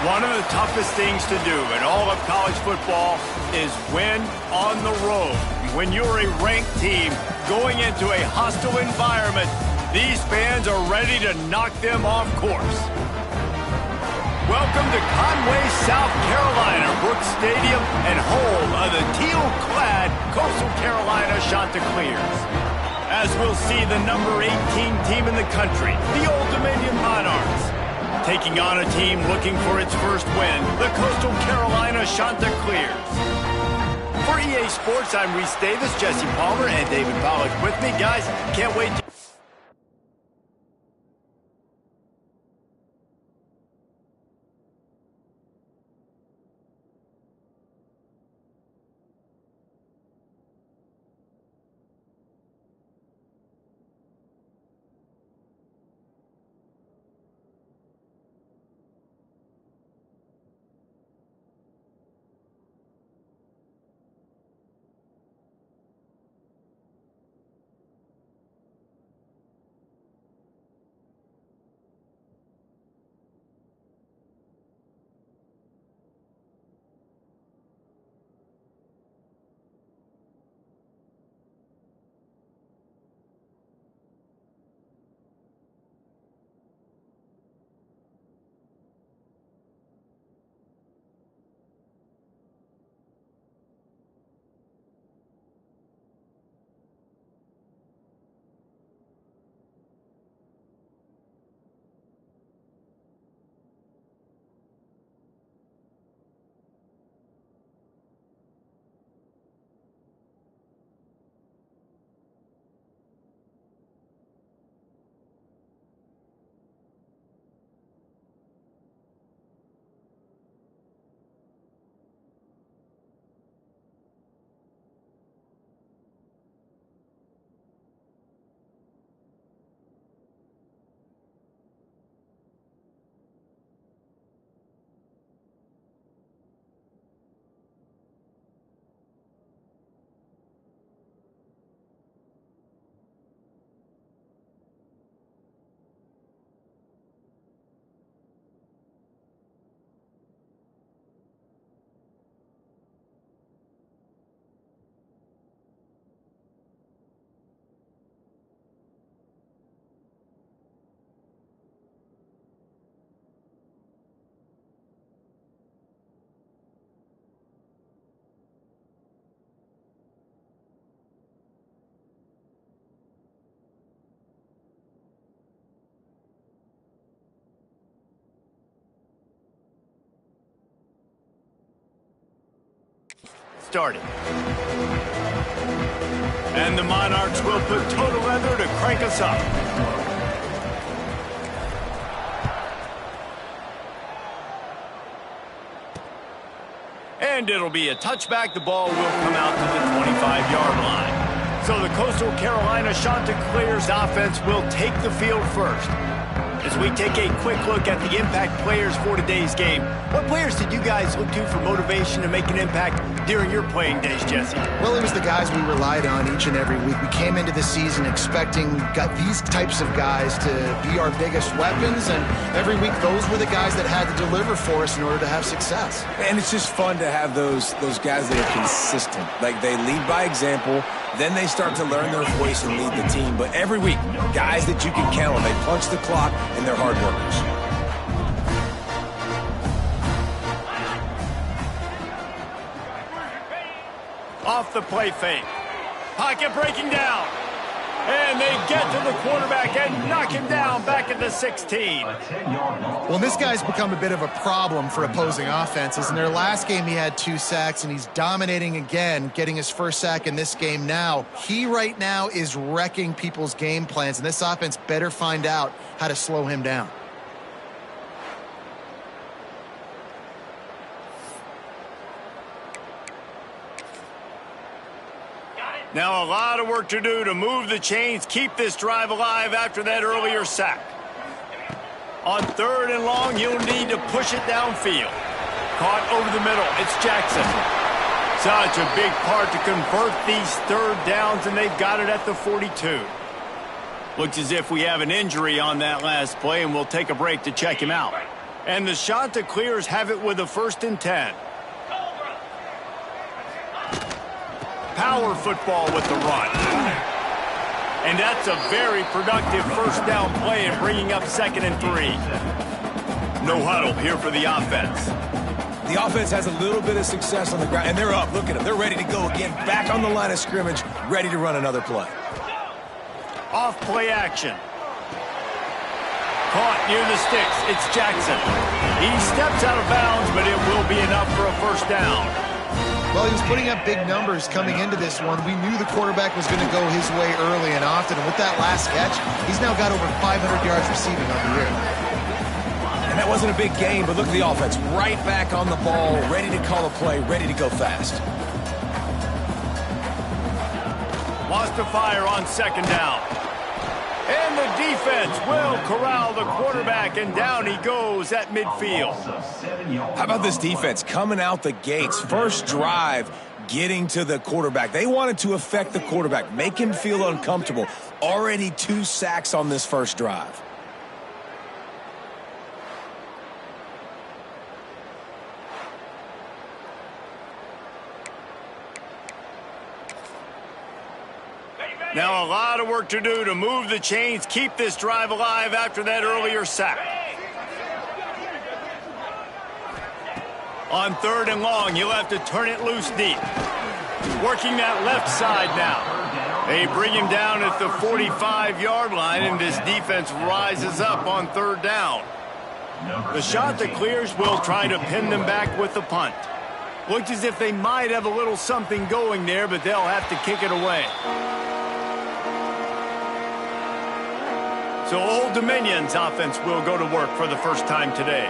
One of the toughest things to do in all of college football is win on the road. When you're a ranked team going into a hostile environment, these fans are ready to knock them off course. Welcome to Conway, South Carolina, Brooks Stadium and home of the teal-clad Coastal Carolina Chanticleers. As we'll see the number 18 team in the country, the Old Dominion Monarchs, taking on a team looking for its first win, the Coastal Carolina Chanticleers. For EA Sports, I'm Reese Davis, Jesse Palmer, and David Pollack with me. Guys, can't wait to... started. And the Monarchs will put total leather to crank us up. And it'll be a touchback. The ball will come out to the 25-yard line. So the Coastal Carolina Chanticleers offense will take the field first. As we take a quick look at the impact players for today's game, what players did you guys look to for motivation to make an impact during your playing days, Jesse? Well, it was the guys we relied on each and every week. We came into the season expecting these types of guys to be our biggest weapons, and every week those were the guys that had to deliver for us in order to have success. And it's just fun to have those guys that are consistent. Like, they lead by example, then they start to learn their voice and lead the team. But every week, guys that you can count on, they punch the clock, and they're hard workers. Off the play fake. Pocket breaking down. And they get to the quarterback and knock him down back at the 16. Well, this guy's become a bit of a problem for opposing offenses. In their last game, he had 2 sacks, and he's dominating again, getting his first sack in this game now. He right now is wrecking people's game plans, and this offense better find out how to slow him down. Now a lot of work to do to move the chains, keep this drive alive after that earlier sack. On 3rd and long, you'll need to push it downfield. Caught over the middle. It's Jackson. Such a big part to convert these 3rd downs, and they've got it at the 42. Looks as if we have an injury on that last play, and we'll take a break to check him out. And the Chanticleers have it with a 1st and 10. Power football with the run. And that's a very productive 1st down play and bringing up 2nd and 3. No huddle here for the offense. The offense has a little bit of success on the ground, and they're up. Look at them. They're ready to go again. Back on the line of scrimmage, ready to run another play. Off play action. Caught near the sticks. It's Jackson. He steps out of bounds, but it will be enough for a 1st down. Well, he was putting up big numbers coming into this one. We knew the quarterback was going to go his way early and often. And with that last catch, he's now got over 500 yards receiving on the year. And that wasn't a big game, but look at the offense. Right back on the ball, ready to call a play, ready to go fast. Lost to fire on 2nd down. And the defense will corral the quarterback, and down he goes at midfield. How about this defense coming out the gates? First drive, getting to the quarterback. They wanted to affect the quarterback, make him feel uncomfortable. Already 2 sacks on this first drive. Now a lot of work to do to move the chains, keep this drive alive after that earlier sack. On 3rd and long, he'll have to turn it loose deep. Working that left side now. They bring him down at the 45-yard line, and this defense rises up on 3rd down. The Chanticleers will try to pin them back with the punt. Looks as if they might have a little something going there, but they'll have to kick it away. So Old Dominion's offense will go to work for the 1st time today.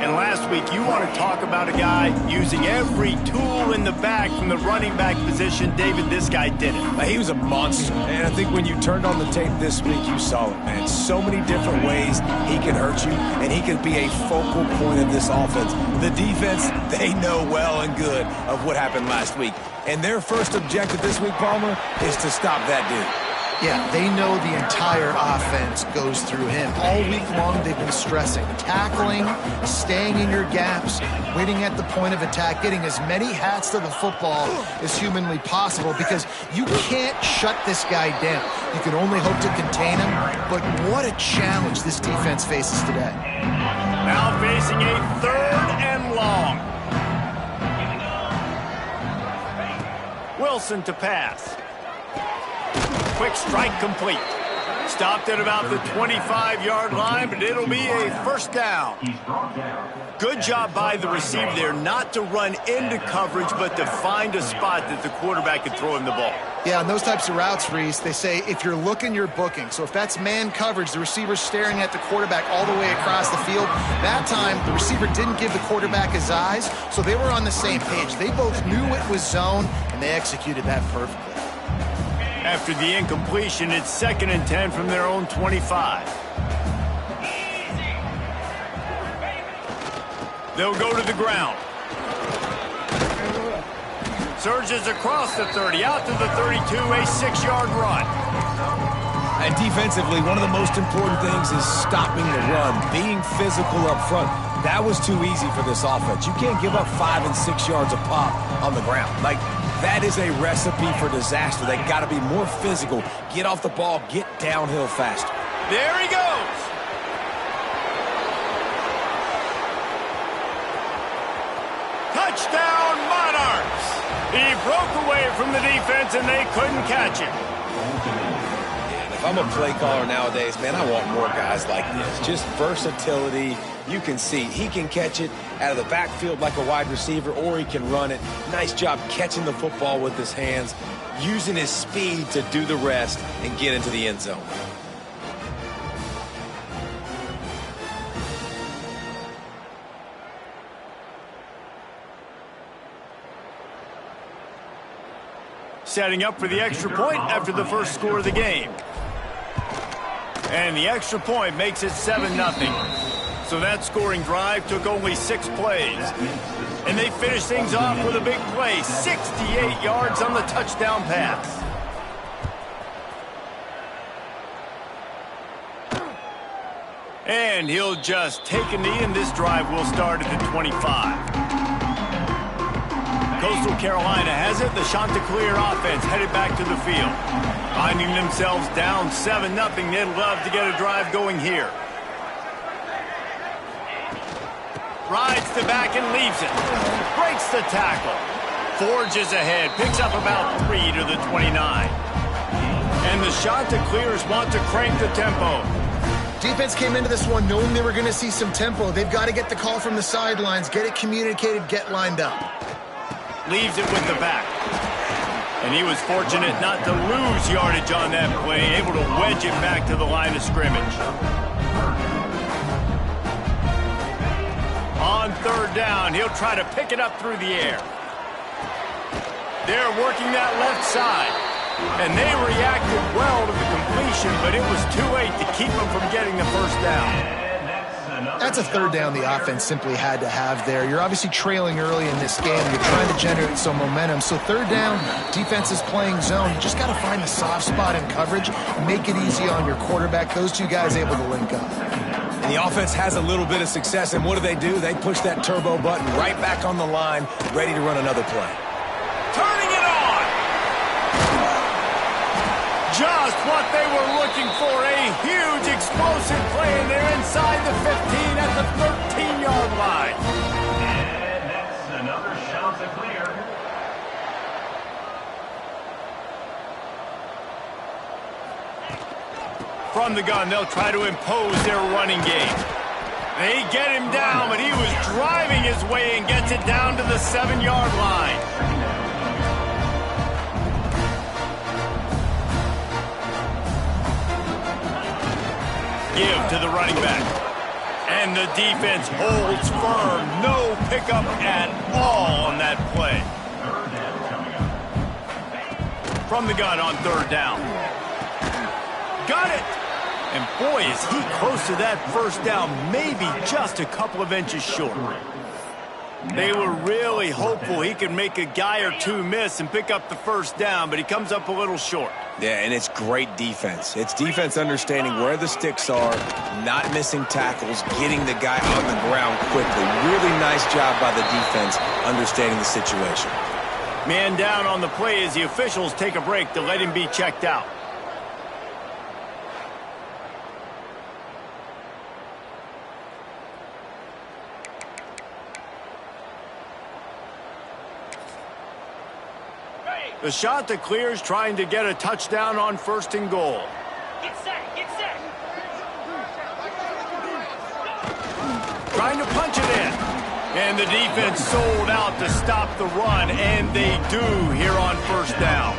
And last week, you want to talk about a guy using every tool in the bag from the running back position. David, this guy did it. He was a monster. And I think when you turned on the tape this week, you saw it, man. So many different ways he can hurt you, and he can be a focal point of this offense. The defense, they know well and good of what happened last week. And their first objective this week, Palmer, is to stop that dude. Yeah, they know the entire offense goes through him. All week long, they've been stressing tackling, staying in your gaps, winning at the point of attack, getting as many hats to the football as humanly possible, because you can't shut this guy down. You can only hope to contain him, but what a challenge this defense faces today. Now facing a 3rd and long. Wilson to pass. Quick strike complete. Stopped at about the 25-yard line, but it'll be a 1st down. Good job by the receiver there not to run into coverage, but to find a spot that the quarterback could throw him the ball. Yeah, on those types of routes, Reese, they say if you're looking, you're booking. So if that's man coverage, the receiver's staring at the quarterback all the way across the field. That time, the receiver didn't give the quarterback his eyes, so they were on the same page. They both knew it was zone, and they executed that perfectly. After the incompletion, it's 2nd and 10 from their own 25. They'll go to the ground. Surges across the 30, out to the 32, a 6-yard run. And defensively, one of the most important things is stopping the run, being physical up front. That was too easy for this offense. You can't give up 5 and 6 yards a pop on the ground. That is a recipe for disaster. They got to be more physical, get off the ball, get downhill faster. There he goes. Touchdown, Monarchs. He broke away from the defense, and they couldn't catch him. If I'm a play caller nowadays, man, I want more guys like this. Just versatility. You can see he can catch it out of the backfield like a wide receiver, or he can run it. Nice job catching the football with his hands, using his speed to do the rest and get into the end zone. Setting up for the extra point after the first score of the game. And the extra point makes it 7-0. So that scoring drive took only 6 plays. And they finished things off with a big play, 68 yards on the touchdown pass. And he'll just take a knee, and this drive will start at the 25. Coastal Carolina has it. The Chanticleer offense headed back to the field. Finding themselves down 7-0. They'd love to get a drive going here. Rides the back and leaves it. Breaks the tackle. Forges ahead. Picks up about 3 to the 29. And the Chanticleers want to crank the tempo. Defense came into this one knowing they were going to see some tempo. They've got to get the call from the sidelines, get it communicated, get lined up. Leaves it with the back. And he was fortunate not to lose yardage on that play, able to wedge it back to the line of scrimmage. On third down, he'll try to pick it up through the air. They're working that left side. And they reacted well to the completion, but it was too late to keep them from getting the first down. That's a third down the offense simply had to have there. You're obviously trailing early in this game. You're trying to generate some momentum. So third down, defense is playing zone. You just got to find the soft spot in coverage, make it easy on your quarterback. Those two guys able to link up. And the offense has a little bit of success, and what do? They push that turbo button right back on the line, ready to run another play. Turning it on! Just what they were looking for, a huge explosive play, and they're inside the 15 at the 13-yard line. And that's another Chanticleer. From the gun, they'll try to impose their running game. They get him down, but he was driving his way and gets it down to the 7-yard line. Give to the running back. And the defense holds firm. No pickup at all on that play. From the gun on third down. Got it! And boy, is he close to that first down, maybe just a couple of inches short. They were really hopeful he could make a guy or two miss and pick up the first down, but he comes up a little short. Yeah, and it's great defense. It's defense understanding where the sticks are, not missing tackles, getting the guy on the ground quickly. Really nice job by the defense understanding the situation. Man down on the play as the officials take a break to let him be checked out. The Chanticleers trying to get a touchdown on first and goal. Get set, get set. Trying to punch it in. And the defense sold out to stop the run, and they do here on first down.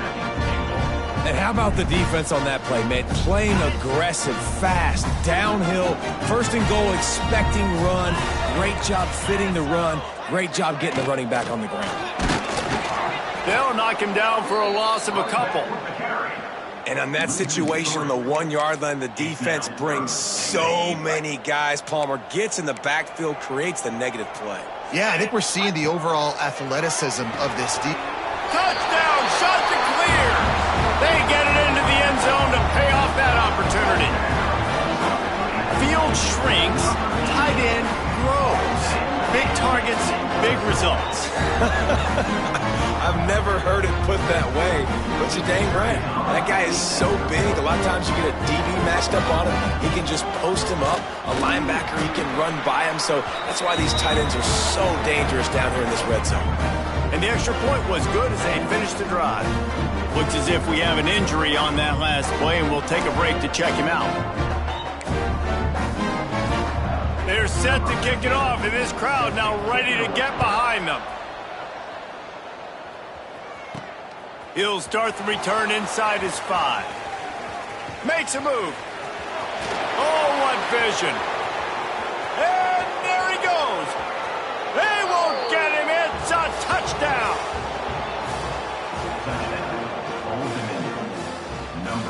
And how about the defense on that play, man? Playing aggressive, fast, downhill, first and goal, expecting run. Great job fitting the run. Great job getting the running back on the ground. They'll knock him down for a loss of a couple. And on that situation on the 1-yard line, the defense brings so many guys. Palmer gets in the backfield, creates the negative play. Yeah, I think we're seeing the overall athleticism of this defense. Touchdown, Chanticleer! They get it into the end zone to pay off that opportunity. Field shrinks, tight end grows. Big targets, big results. I've never heard it put that way, but you're dang right. That guy is so big. A lot of times you get a DB matched up on him. He can just post him up. A linebacker, he can run by him. So that's why these tight ends are so dangerous down here in this red zone. And the extra point was good as they finished the drive. Looks as if we have an injury on that last play, and we'll take a break to check him out. They're set to kick it off, and this crowd now ready to get behind them. He'll start the return inside his 5. Makes a move. Oh, what vision. And there he goes. They won't get him. It's a touchdown.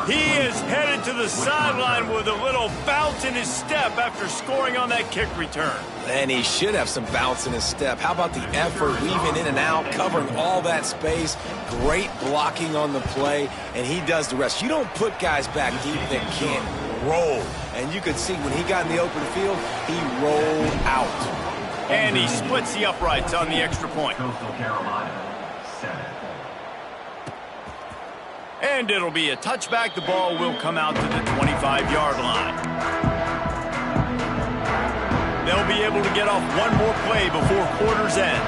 He is headed to the sideline with a little bounce in his step after scoring on that kick return. And he should have some bounce in his step. How about the effort, weaving in and out, covering all that space, great blocking on the play, and he does the rest. You don't put guys back deep that can't roll And you could see when he got in the open field, he rolled out. And he splits the uprights on the extra point. Coastal Carolina, 7. And it'll be a touchback. The ball will come out to the 25-yard line. They'll be able to get off one more play before quarter's end.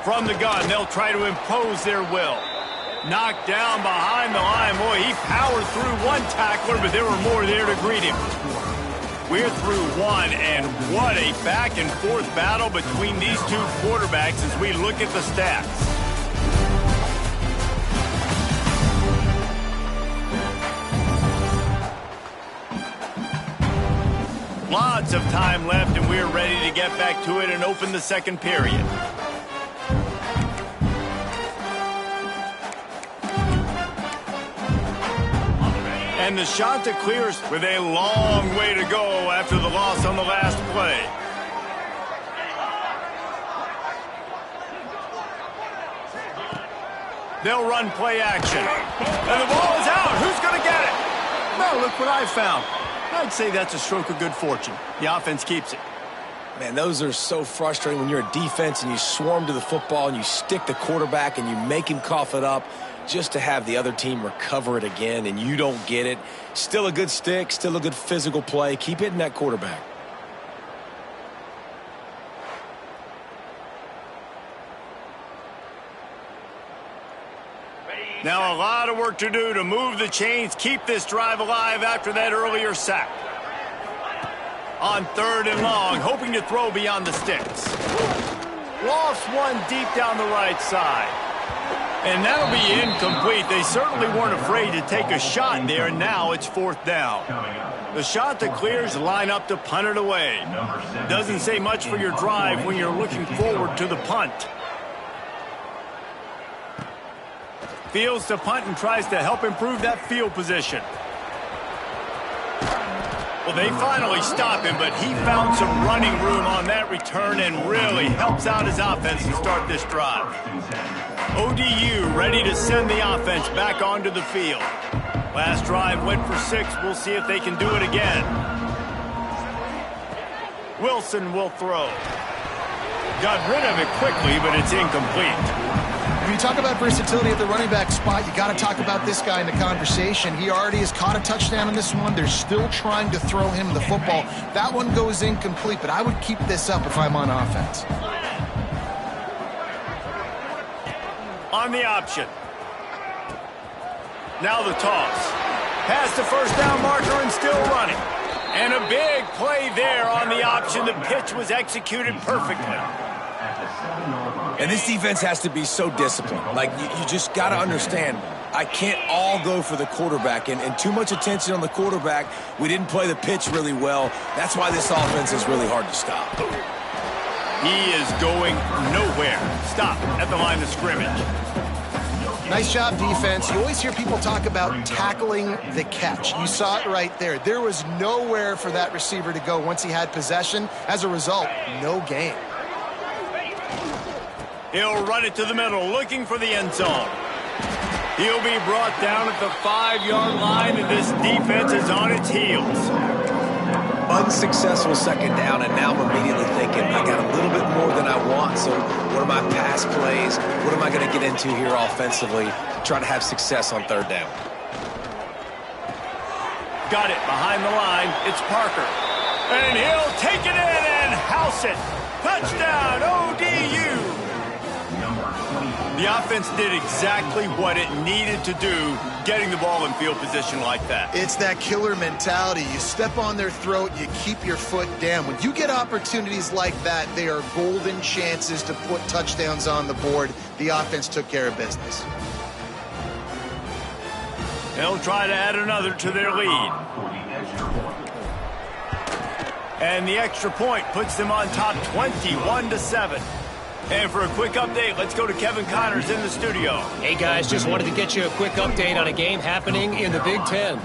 From the gun, they'll try to impose their will. Knocked down behind the line. Boy, he powered through one tackler, but there were more there to greet him. We're through one, and what a back-and-forth battle between these two quarterbacks as we look at the stats. Lots of time left, and we're ready to get back to it and open the second period. And the Chanticleers with a long way to go after the loss on the last play. They'll run play action. And the ball is out. Who's going to get it? Well, look what I found. I'd say that's a stroke of good fortune. The offense keeps it. Man, those are so frustrating when you're a defense and you swarm to the football and you stick the quarterback and you make him cough it up just to have the other team recover it again and you don't get it. Still a good stick, still a good physical play. Keep hitting that quarterback. Now a lot of work to do to move the chains, keep this drive alive after that earlier sack. On 3rd and long, hoping to throw beyond the sticks. Lost one deep down the right side. And that'll be incomplete. They certainly weren't afraid to take a shot there, and now it's 4th down. The Chanticleers line up to punt it away. Doesn't say much for your drive when you're looking forward to the punt. Fields to punt and tries to help improve that field position. Well, they finally stop him, but he found some running room on that return and really helps out his offense to start this drive. ODU ready to send the offense back onto the field. Last drive went for 6. We'll see if they can do it again. Wilson will throw. Got rid of it quickly, but it's incomplete. When you talk about versatility at the running back spot, you got to talk about this guy in the conversation. He already has caught a touchdown in this one. They're still trying to throw him the football. That one goes incomplete, but I would keep this up if I'm on offense. On the option. Now the toss. Past the first down marker and still running. And a big play there on the option. The pitch was executed perfectly. And this defense has to be so disciplined. Like, you just got to understand, I can't all go for the quarterback. And too much attention on the quarterback. We didn't play the pitch really well. That's why this offense is really hard to stop. He is going nowhere. Stop at the line of scrimmage. Nice job, defense. You always hear people talk about tackling the catch. You saw it right there. There was nowhere for that receiver to go once he had possession. As a result, no gain. He'll run it to the middle, looking for the end zone. He'll be brought down at the 5-yard line, and this defense is on its heels. Unsuccessful second down, and now I'm immediately thinking, I got a little bit more than I want, so what are my pass plays? What am I going to get into here offensively to try to have success on 3rd down? Got it behind the line. It's Parker. And he'll take it in and house it. Touchdown, ODU. The offense did exactly what it needed to do, getting the ball in field position like that. It's that killer mentality. You step on their throat, you keep your foot down. When you get opportunities like that, they are golden chances to put touchdowns on the board. The offense took care of business. They'll try to add another to their lead. And the extra point puts them on top 21-7. And for a quick update, let's go to Kevin Connors in the studio. Hey, guys, just wanted to get you a quick update on a game happening in the Big Ten.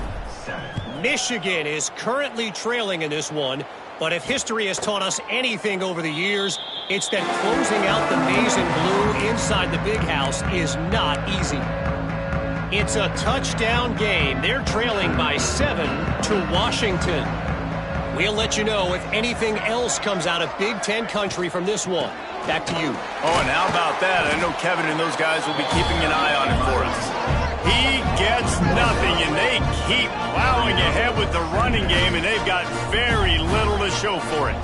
Michigan is currently trailing in this one, but if history has taught us anything over the years, it's that closing out the maize and blue inside the Big House is not easy. It's a touchdown game. They're trailing by 7 to Washington. We'll let you know if anything else comes out of Big Ten country from this one. Back to you. Oh, and how about that? I know Kevin and those guys will be keeping an eye on it for us. He gets nothing, and they keep plowing ahead with the running game, and they've got very little to show for it.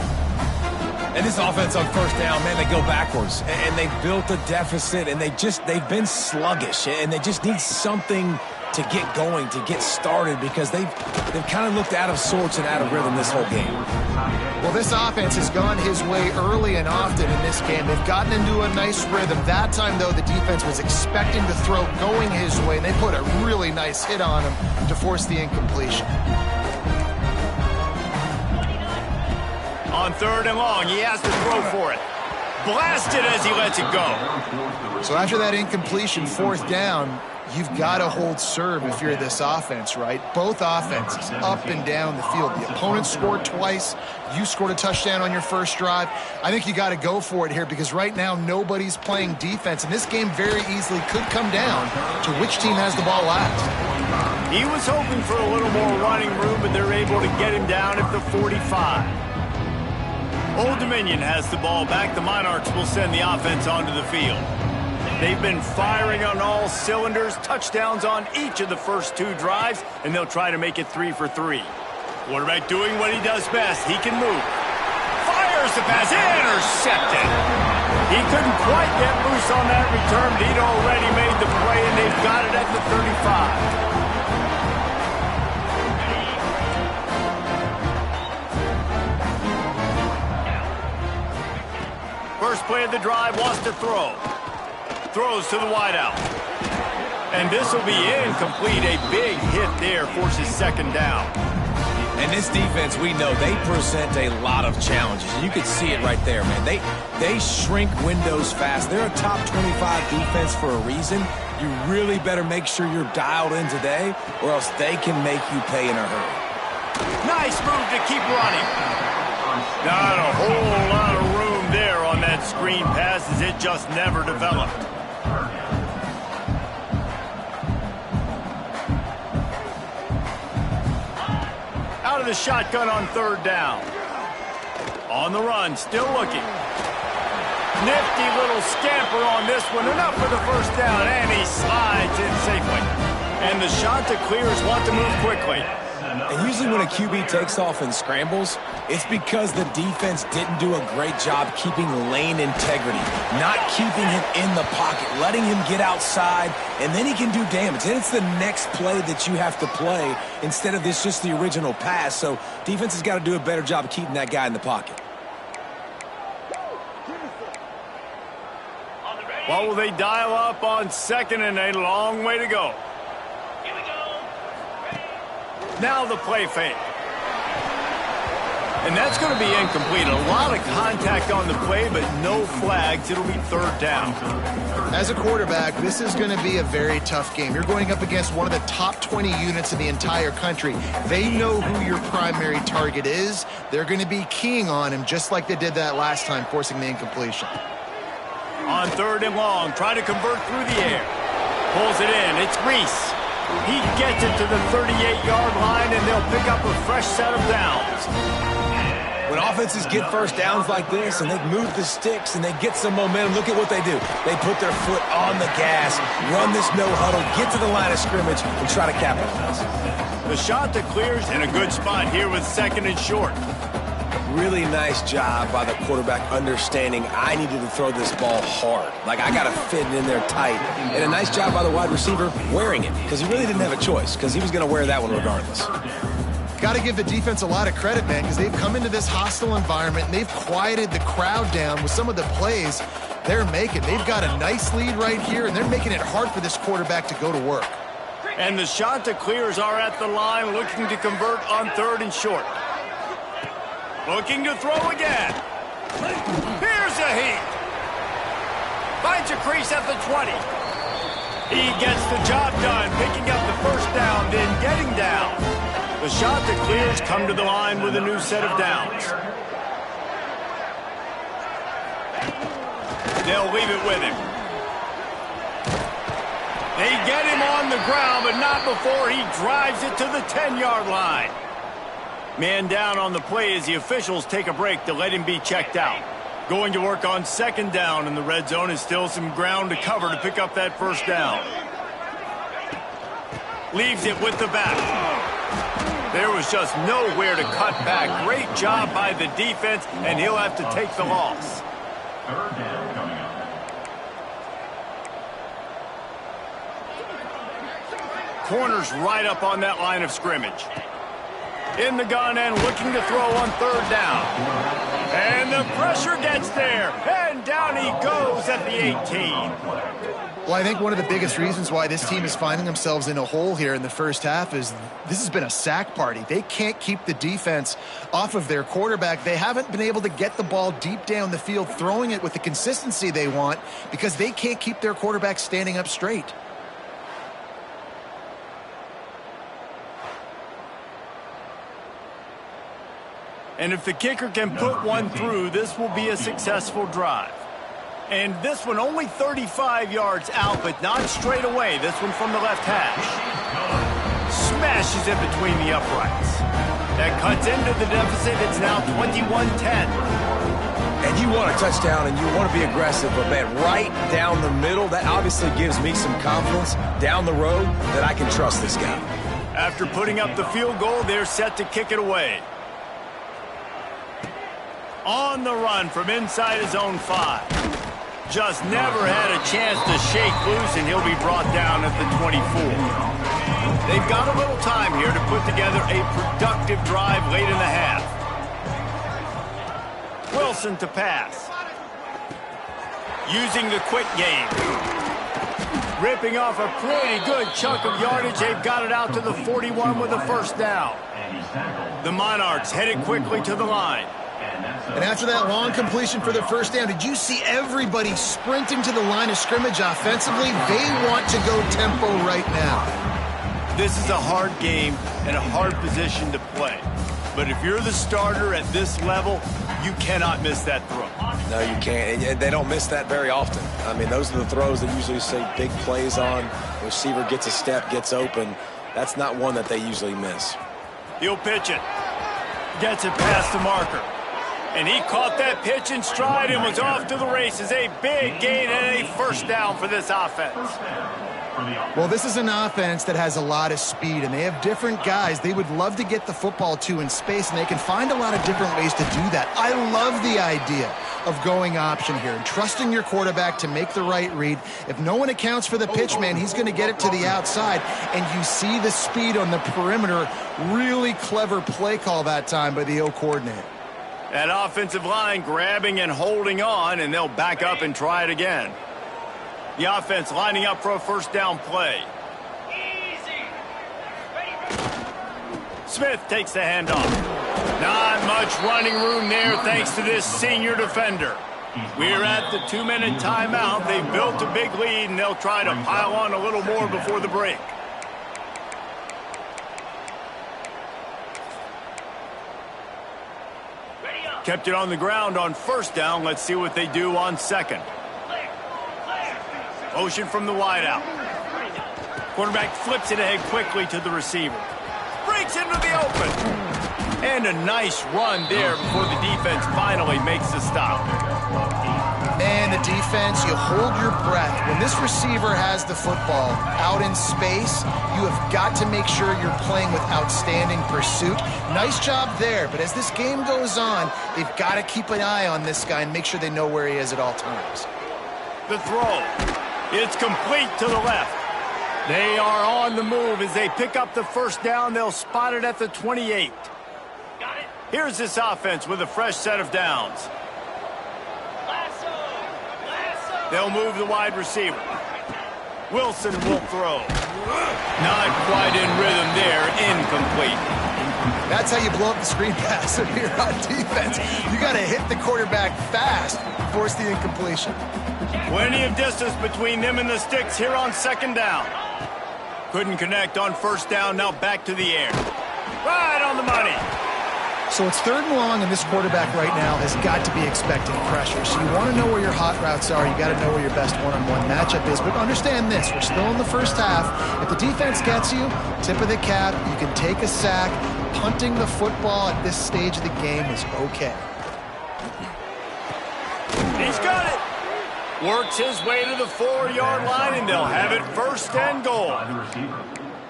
And this offense on first down, man, they go backwards. And they built a deficit, and they've been sluggish, and they just need something to get going, to get started, because they've kind of looked out of sorts and out of rhythm this whole game. Well, this offense has gone his way early and often in this game. They've gotten into a nice rhythm. That time, though, the defense was expecting the throw going his way, and they put a really nice hit on him to force the incompletion. On 3rd and long, he has to throw for it. Blasted as he lets it go. So after that incompletion, 4th down, you've got to hold serve if you're this offense, right? Both offenses up and down the field. The opponent scored twice. You scored a touchdown on your first drive. I think you got to go for it here because right now nobody's playing defense, and this game very easily could come down to which team has the ball last. He was hoping for a little more running room, but they're able to get him down at the 45. Old Dominion has the ball back. The Monarchs will send the offense onto the field. They've been firing on all cylinders, touchdowns on each of the first 2 drives, and they'll try to make it 3 for 3. Quarterback doing what he does best. He can move. Fires the pass. Intercepted. He couldn't quite get loose on that return, but he'd already made the play, and they've got it at the 35. First play of the drive, wants to throw. Throws to the wideout. And this will be incomplete. A big hit there forces 2nd down. And this defense, we know, they present a lot of challenges. You can see it right there, man. They shrink windows fast. They're a top 25 defense for a reason. You really better make sure you're dialed in today, or else they can make you pay in a hurry. Nice move to keep running. Not a whole lot of room there on that screen pass as it just never developed. Out of the shotgun on 3rd down. On the run, still looking. Nifty little scamper on this one. Enough for the first down, and he slides in safely. And the Chanticleers want to move quickly. And usually when a QB takes off and scrambles, it's because the defense didn't do a great job keeping lane integrity, not keeping him in the pocket, letting him get outside, and then he can do damage. And it's the next play that you have to play instead of this just the original pass. So defense has got to do a better job of keeping that guy in the pocket. What will they dial up on 2nd and a long way to go? Now the play fake. And that's going to be incomplete. A lot of contact on the play, but no flags. It'll be 3rd down. As a quarterback, this is going to be a very tough game. You're going up against one of the top 20 units in the entire country. They know who your primary target is. They're going to be keying on him just like they did that last time, forcing the incompletion. On 3rd and long, try to convert through the air. Pulls it in. It's Reese. He gets it to the 38-yard line, and they'll pick up a fresh set of downs. When offenses get first downs like this and they move the sticks and they get some momentum, look at what they do. They put their foot on the gas, run this no huddle, get to the line of scrimmage, and try to capitalize. The Chanticleers in a good spot here with 2nd and short. Really nice job by the quarterback understanding I needed to throw this ball hard. Like, I got to fit it in there tight. And a nice job by the wide receiver wearing it, because he really didn't have a choice, because he was going to wear that one regardless. Got to give the defense a lot of credit, man, because they've come into this hostile environment and they've quieted the crowd down with some of the plays they're making. They've got a nice lead right here, and they're making it hard for this quarterback to go to work. And the Chanticleers are at the line looking to convert on 3rd and short. Looking to throw again. Here's a heat. Finds a crease at the 20. He gets the job done, picking up the first down, then getting down. The Chanticleers come to the line with a new set of downs. They'll leave it with him. They get him on the ground, but not before he drives it to the 10-yard line. Man down on the play as the officials take a break to let him be checked out. Going to work on second down, and the red zone is still some ground to cover to pick up that first down. Leaves it with the back. There was just nowhere to cut back. Great job by the defense, and he'll have to take the loss. Third down coming up. Corner's right up on that line of scrimmage. In the gun and looking to throw on third down. And the pressure gets there. And down he goes at the 18. Well, I think one of the biggest reasons why this team is finding themselves in a hole here in the first half is this has been a sack party. They can't keep the defense off of their quarterback. They haven't been able to get the ball deep down the field, throwing it with the consistency they want because they can't keep their quarterback standing up straight. And if the kicker can put one through, this will be a successful drive. And this one only 35 yards out, but not straight away. This one from the left hash. Smashes it between the uprights. That cuts into the deficit. It's now 21-10. And you want a touchdown and you want to be aggressive, but man, right down the middle, that obviously gives me some confidence down the road that I can trust this guy. After putting up the field goal, they're set to kick it away. On the run from inside his own 5. Just never had a chance to shake loose, and he'll be brought down at the 24. They've got a little time here to put together a productive drive late in the half. Wilson to pass. Using the quick game. Ripping off a pretty good chunk of yardage. They've got it out to the 41 with a first down. The Monarchs headed quickly to the line. And after that long completion for the first down, did you see everybody sprinting to the line of scrimmage offensively? They want to go tempo right now. This is a hard game and a hard position to play. But if you're the starter at this level, you cannot miss that throw. No, you can't. And they don't miss that very often. I mean, those are the throws that usually see big plays on. The receiver gets a step, gets open. That's not one that they usually miss. He'll pitch it. Gets it past the marker. And he caught that pitch in stride and was off to the races. A big gain and a first down for this offense. Well, this is an offense that has a lot of speed, and they have different guys they would love to get the football to in space, and they can find a lot of different ways to do that. I love the idea of going option here and trusting your quarterback to make the right read. If no one accounts for the pitch, man, he's going to get it to the outside, and you see the speed on the perimeter. Really clever play call that time by the O coordinator. That offensive line grabbing and holding on, and they'll back up and try it again. The offense lining up for a first down play. Smith takes the handoff. Not much running room there thanks to this senior defender. We're at the 2-minute timeout. They've built a big lead, and they'll try to pile on a little more before the break. Kept it on the ground on first down. Let's see what they do on second. Motion from the wideout. Quarterback flips it ahead quickly to the receiver. Breaks into the open. And a nice run there before the defense finally makes the stop. Man, the defense, you hold your breath. When this receiver has the football out in space, you have got to make sure you're playing with outstanding pursuit. Nice job there, but as this game goes on, they've got to keep an eye on this guy and make sure they know where he is at all times. The throw. It's complete to the left. They are on the move as they pick up the first down. They'll spot it at the 28. Here's this offense with a fresh set of downs. They'll move the wide receiver. Wilson will throw. Not quite in rhythm there. Incomplete. That's how you blow up the screen pass if you're on defense. You got to hit the quarterback fast to force the incompletion. Plenty of distance between them and the sticks here on second down. Couldn't connect on first down. Now back to the air. Right on the money. So it's 3rd and long, and this quarterback right now has got to be expecting pressure. So you want to know where your hot routes are. You got to know where your best one-on-one matchup is. But understand this, we're still in the first half. If the defense gets you, tip of the cap, you can take a sack. Punting the football at this stage of the game is okay. He's got it. Works his way to the 4-yard line, and they'll have it 1st and goal.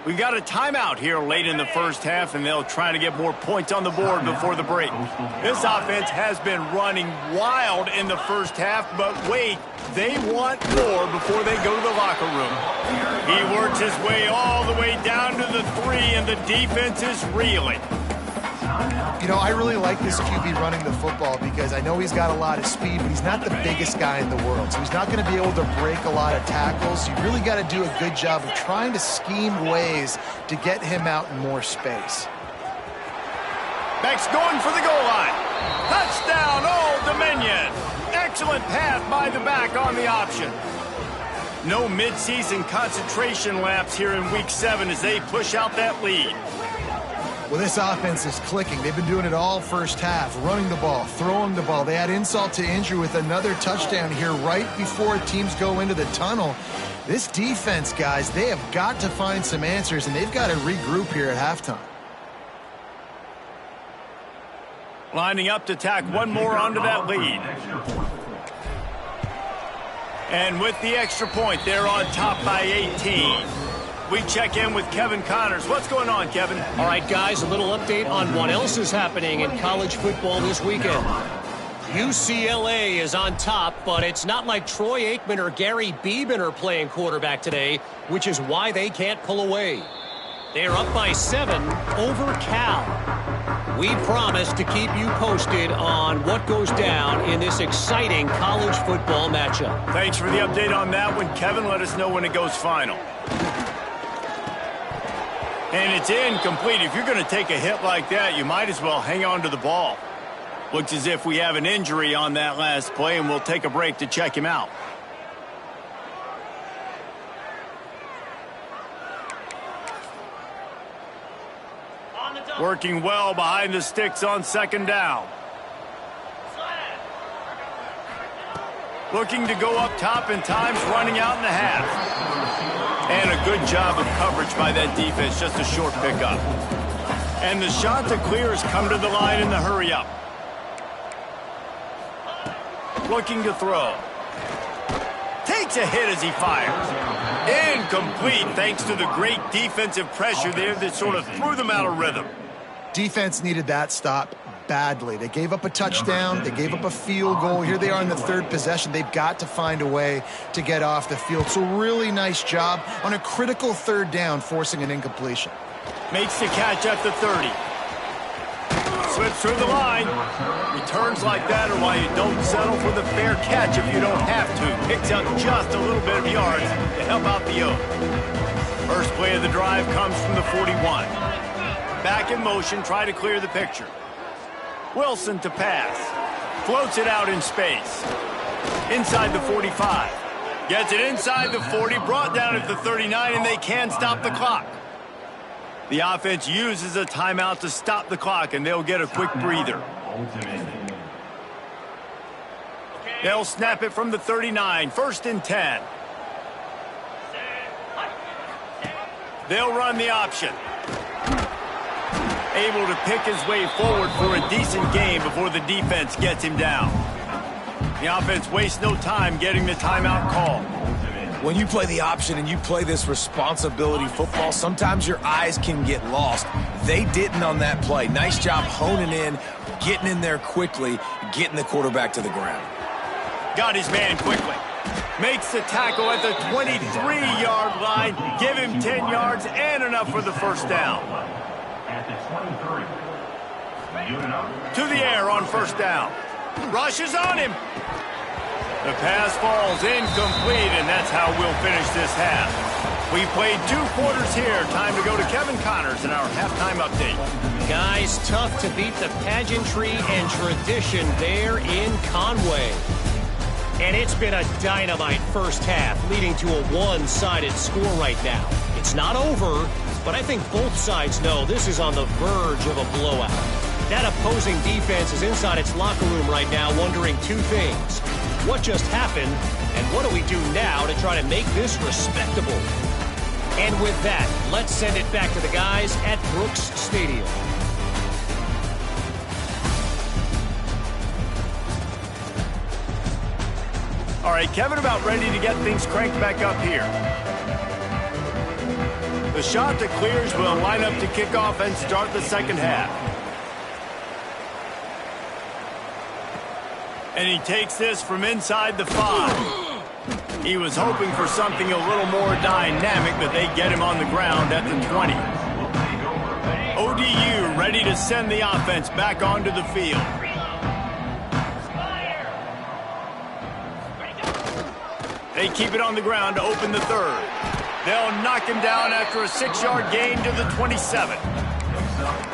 We've got a timeout here late in the first half, and they'll try to get more points on the board before the break. This offense has been running wild in the first half, but wait, they want more before they go to the locker room. He works his way all the way down to the 3, and the defense is reeling. You know, I really like this QB running the football because I know he's got a lot of speed, but he's not the biggest guy in the world. So he's not going to be able to break a lot of tackles. You really got to do a good job of trying to scheme ways to get him out in more space. Beck's going for the goal line. Touchdown, Old Dominion. Excellent pass by the back on the option. No midseason concentration laps here in Week 7 as they push out that lead. Well, this offense is clicking. They've been doing it all first half, running the ball, throwing the ball. They had insult to injury with another touchdown here right before teams go into the tunnel. This defense, guys, they have got to find some answers, and they've got to regroup here at halftime. Lining up to tack one more onto that lead. And with the extra point, they're on top by 18. We check in with Kevin Connors. What's going on, Kevin? All right, guys, a little update on what else is happening in college football this weekend. UCLA is on top, but it's not like Troy Aikman or Gary Beeman are playing quarterback today, which is why they can't pull away. They're up by 7 over Cal. We promise to keep you posted on what goes down in this exciting college football matchup. Thanks for the update on that one, Kevin. Let us know when it goes final. And it's incomplete. If you're going to take a hit like that, you might as well hang on to the ball. Looks as if we have an injury on that last play, and we'll take a break to check him out. Working well behind the sticks on 2nd down. Looking to go up top in times, running out in the half. And a good job of coverage by that defense, just a short pickup. And the Chanticleers come to the line in the hurry-up. Looking to throw. Takes a hit as he fires. Incomplete, thanks to the great defensive pressure there that sort of threw them out of rhythm. Defense needed that stop badly. They gave up a touchdown. They gave up a field goal. Here they are in the 3rd possession. They've got to find a way to get off the field. So really nice job on a critical 3rd down, forcing an incompletion. Makes the catch at the 30. Slips through the line. Returns like that are why you don't settle for the fair catch if you don't have to. Picks up just a little bit of yards to help out the Oak. First play of the drive comes from the 41. Back in motion, try to clear the picture. Wilson to pass. Floats it out in space. Inside the 45. Gets it inside the 40, brought down at the 39, and they can stop the clock. The offense uses a timeout to stop the clock, and they'll get a quick breather. They'll snap it from the 39, 1st and 10. They'll run the option. Able to pick his way forward for a decent game before the defense gets him down. The offense wastes no time getting the timeout call. When you play the option and you play this responsibility football, sometimes your eyes can get lost. They didn't on that play. Nice job honing in, getting in there quickly, getting the quarterback to the ground. Got his man quickly. Makes the tackle at the 23-yard line. Give him 10 yards and enough for the 1st down. At the 23. To the air on 1st down. Rushes on him. The pass falls incomplete, and that's how we'll finish this half. We played 2 quarters here. Time to go to Kevin Connors in our halftime update. Guys, tough to beat the pageantry and tradition there in Conway. And it's been a dynamite first half, leading to a one-sided score right now. It's not over, but I think both sides know this is on the verge of a blowout. That opposing defense is inside its locker room right now wondering two things. What just happened, and what do we do now to try to make this respectable? And with that, let's send it back to the guys at Brooks Stadium. All right, Kevin about ready to get things cranked back up here. The Chanticleers will line up to kick off and start the second half. And he takes this from inside the 5. He was hoping for something a little more dynamic, but they get him on the ground at the 20. ODU ready to send the offense back onto the field. They keep it on the ground to open the third. They'll knock him down after a 6-yard gain to the 27.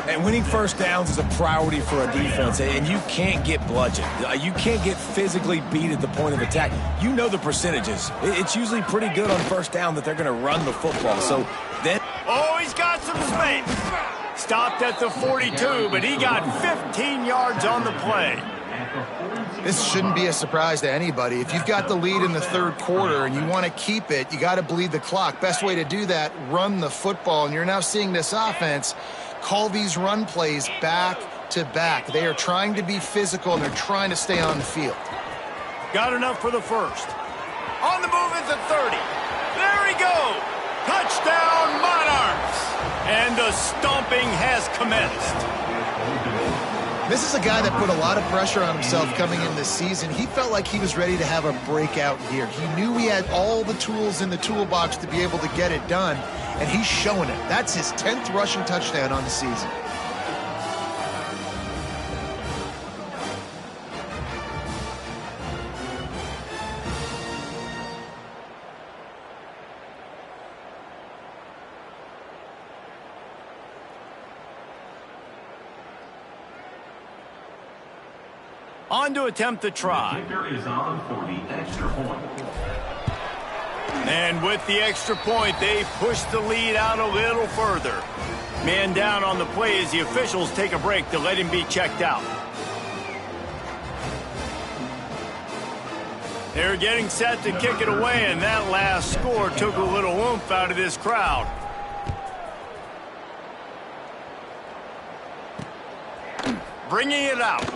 And winning first downs is a priority for a defense, and you can't get bludgeoned. You can't get physically beat at the point of attack. You know the percentages. It's usually pretty good on first down that they're going to run the football. So then... Oh, he's got some space. Stopped at the 42, but he got 15 yards on the play. This shouldn't be a surprise to anybody. If you've got the lead in the third quarter and you want to keep it, you got to bleed the clock. Best way to do that, run the football. And you're now seeing this offense call these run plays back to back. They are trying to be physical, and they're trying to stay on the field. Got enough for the first. On the move at the 30. There he goes. Touchdown, Monarchs. And the stomping has commenced. This is a guy that put a lot of pressure on himself coming in this season. He felt like he was ready to have a breakout year. He knew he had all the tools in the toolbox to be able to get it done, and he's showing it. That's his 10th rushing touchdown on the season. On to attempt the try. Kicker is on for the extra point. And with the extra point, they push the lead out a little further. Man down on the play as the officials take a break to let him be checked out. They're getting set to kick it away, and that last score took a little oomph out of this crowd. Bringing it out.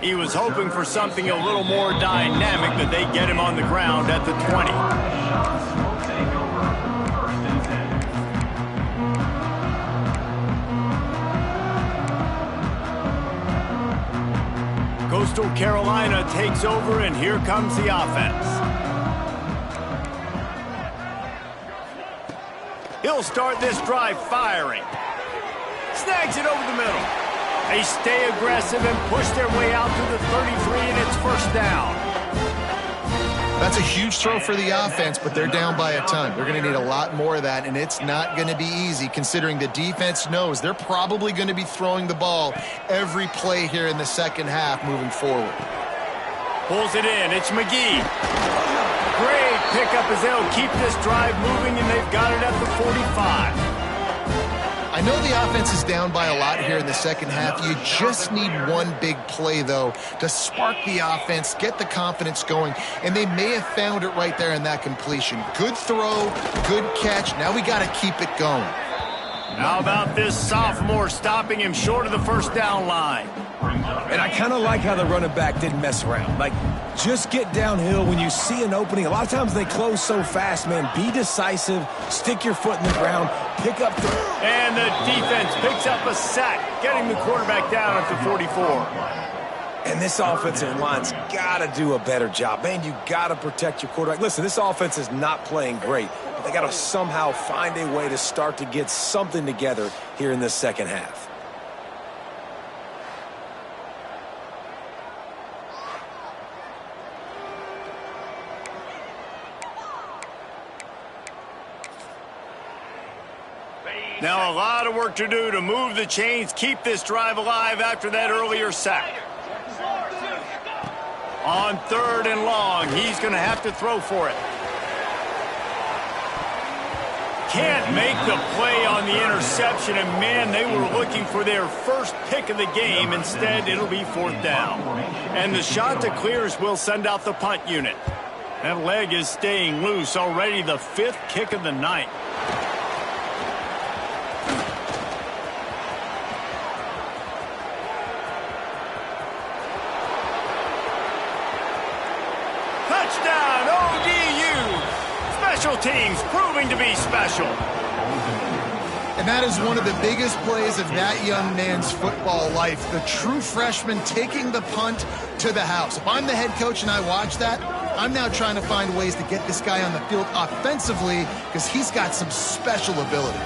He was hoping for something a little more dynamic, but they get him on the ground at the 20. Coastal Carolina takes over, and here comes the offense. He'll start this drive firing. Snags it over the middle. They stay aggressive and push their way out to the 33, and it's first down. That's a huge throw for the offense, but they're down by a ton. They're going to need a lot more of that, and it's not going to be easy considering the defense knows they're probably going to be throwing the ball every play here in the second half moving forward. Pulls it in. It's McGee. Great pickup as they'll keep this drive moving, and they've got it at the 45. I know the offense is down by a lot here in the second half. You just need one big play, though, to spark the offense, get the confidence going, and they may have found it right there in that completion. Good throw, good catch. Now we got to keep it going. How about this sophomore stopping him short of the first down line? And I kind of like how the running back didn't mess around. Like, just get downhill when you see an opening. A lot of times they close so fast, man. Be decisive, stick your foot in the ground, pick up the... And the defense picks up a sack, getting the quarterback down at the 44. And this offensive line's got to do a better job. Man, you got to protect your quarterback. Listen, this offense is not playing great, but they got to somehow find a way to start to get something together here in this second half. Now a lot of work to do to move the chains, keep this drive alive after that earlier sack. On 3rd and long, he's going to have to throw for it. can't make the play on the interception, and man, they were looking for their first pick of the game. Instead, it'll be 4th down. And the Chanticleers will send out the punt unit. That leg is staying loose, already the 5th kick of the night. Touchdown, ODU! Special teams proving to be special. And that is one of the biggest plays of that young man's football life. The true freshman taking the punt to the house. If I'm the head coach and I watch that, I'm now trying to find ways to get this guy on the field offensively because he's got some special ability.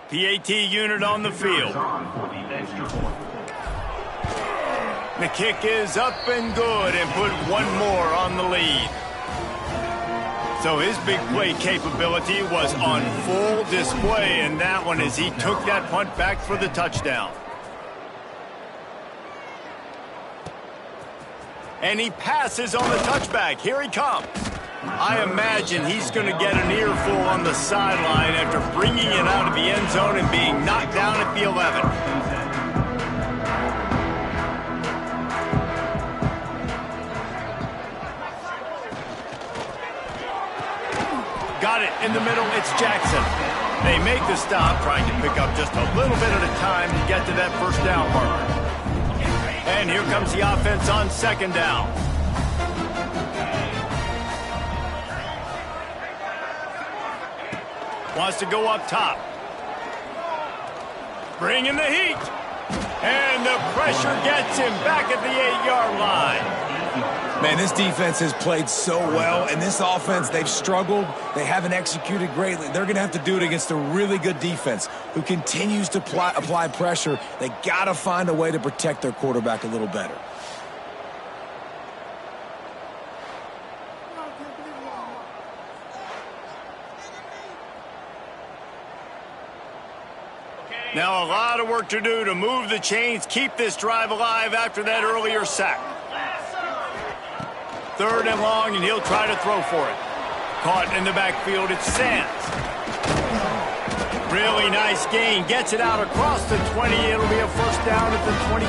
PAT unit on the field. The kick is up and good and put one more on the lead. So his big play capability was on full display in that one as he took that punt back for the touchdown. And he passes on the touchback. Here he comes. I imagine he's going to get an earful on the sideline after bringing it out of the end zone and being knocked down at the 11. Got it in the middle. It's Jackson. They make the stop, trying to pick up just a little bit at a time to get to that 1st down marker. And here comes the offense on 2nd down. Wants to go up top. Bringing the heat. And the pressure gets him back at the 8-yard line. Man, this defense has played so well, and this offense, they've struggled. They haven't executed greatly. They're going to have to do it against a really good defense who continues to apply pressure. They got to find a way to protect their quarterback a little better. Now a lot of work to do to move the chains, keep this drive alive after that earlier sack. 3rd and long, and he'll try to throw for it. Caught in the backfield, it's Sands. Really nice gain, gets it out across the 20. It'll be a 1st down at the 22.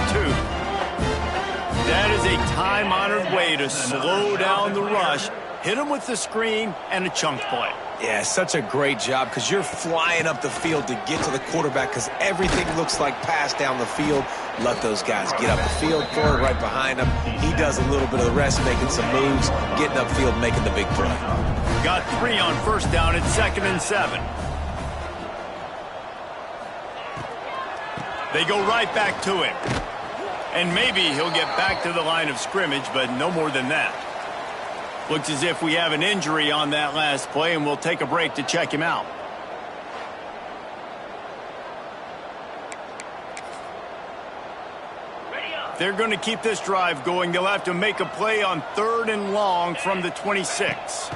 That is a time-honored way to slow down the rush, hit him with the screen, and a chunk play. Yeah, such a great job because you're flying up the field to get to the quarterback because everything looks like pass down the field. Let those guys get up the field, throw it right behind him. He does a little bit of the rest, making some moves, getting upfield, making the big play. Got 3 on 1st down at 2nd and 7. They go right back to him. And maybe he'll get back to the line of scrimmage, but no more than that. Looks as if we have an injury on that last play, and we'll take a break to check him out. They're going to keep this drive going. They'll have to make a play on 3rd and long from the 26.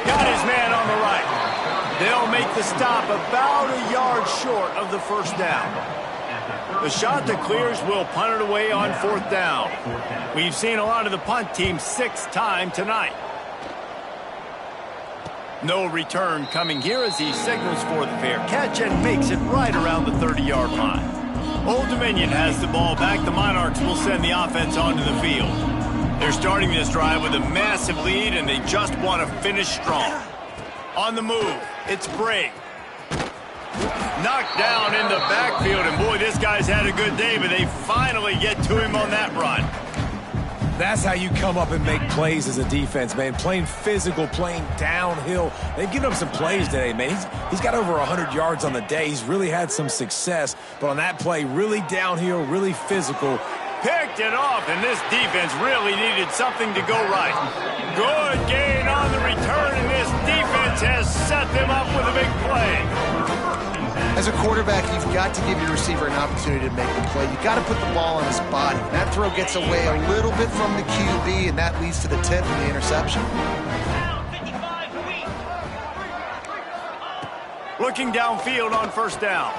Got his man on the right. They'll make the stop about a yard short of the 1st down. The Chanticleers will punt it away on 4th down. We've seen a lot of the punt team 6th time tonight. No return coming here as he signals for the fair catch and makes it right around the 30-yard line. Old Dominion has the ball back. The Monarchs will send the offense onto the field. They're starting this drive with a massive lead, and they just want to finish strong. On the move, it's Brake. Knocked down in the backfield, and boy, this guy's had a good day, but they finally get to him on that run. That's how you come up and make plays as a defense, man. Playing physical, playing downhill. They've given him some plays today, man. He's got over 100 yards on the day. He's really had some success, but on that play, really downhill, really physical. Picked it off, and this defense really needed something to go right. Good gain on the return, and this defense has set them up with a big play. As a quarterback, you've got to give your receiver an opportunity to make the play. You've got to put the ball on his body. That throw gets away a little bit from the QB, and that leads to the tip and the interception. Looking downfield on first down.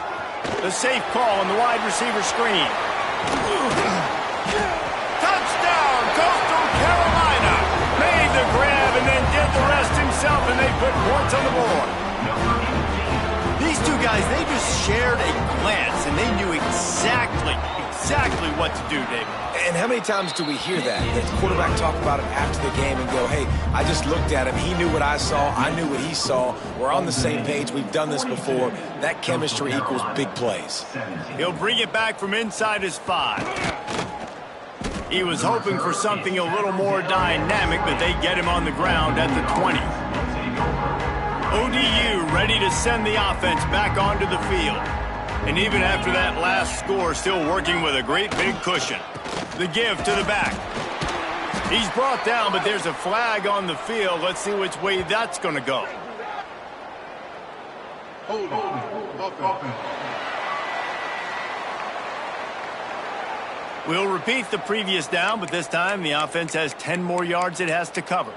The safe call on the wide receiver screen. Touchdown, Coastal Carolina. Made the grab and then did the rest himself, and they put points on the board. These two guys, they just shared a glance, and they knew exactly what to do, David. And how many times do we hear that? The quarterback talk about it after the game and go, hey, I just looked at him. He knew what I saw. I knew what he saw. We're on the same page. We've done this before. That chemistry equals big plays. He'll bring it back from inside his 5. He was hoping for something a little more dynamic, but they get him on the ground at the 20. ODU ready to send the offense back onto the field. And even after that last score, still working with a great big cushion. The give to the back. He's brought down, but there's a flag on the field. Let's see which way that's going to go. We'll repeat the previous down, but this time the offense has 10 more yards it has to cover.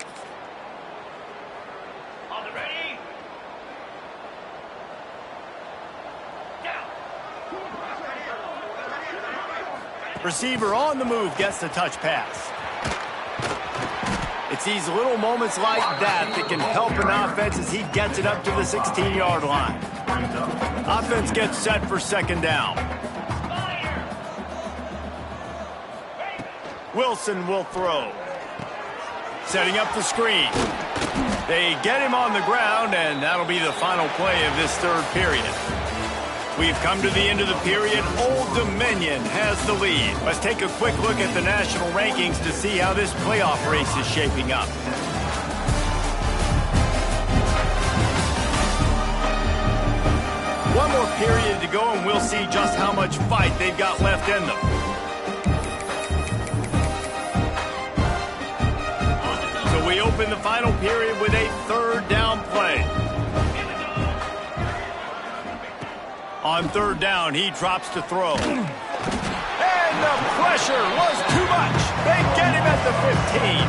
Receiver on the move gets the touch pass. It's these little moments like that that can help an offense as he gets it up to the 16-yard line. Offense gets set for second down. Wilson will throw. Setting up the screen. They get him on the ground, and that'll be the final play of this third period. We've come to the end of the period. Old Dominion has the lead. Let's take a quick look at the national rankings to see how this playoff race is shaping up. One more period to go, and we'll see just how much fight they've got left in them. So we open the final period with a third down play. On third down, he drops to throw. And the pressure was too much. They get him at the 15.